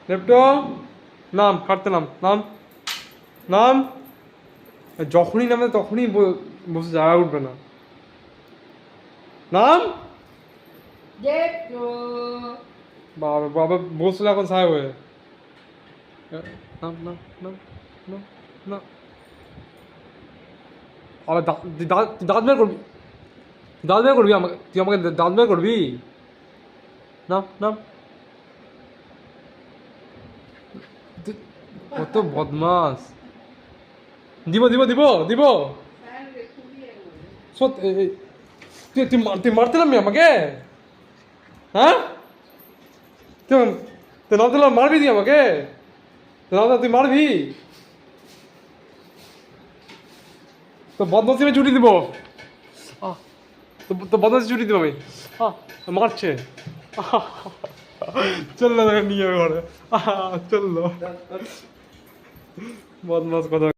লেপটো নাম, কাটতে নাম, নাম নাম। যখনই নামে তখনই বসে জায়গা উঠবে না। নাম বাবা বাবা বসলে এখন সাহেব হয়ে। নাম নাম নাম নাম না। আবার দাঁত বের করবি, দাঁত বের করবি আমাকে, তুই আমাকে দাঁত বের করবি। নাম নাম। কত বদমাস। দিব দিব দিব দিব সত্যি। তুই তুই তুই মারতে নামবি আমাকে? হ্যাঁ তুই তুই নামতে মারবি তুই আমাকে? তুই মারবি তো বদমাসি আমি ছুটি দিব। তো বদমাসি ছুটি দিব আমি। মারছে। চল না নিয়ে ঘরে। চললো বদমাস কথা।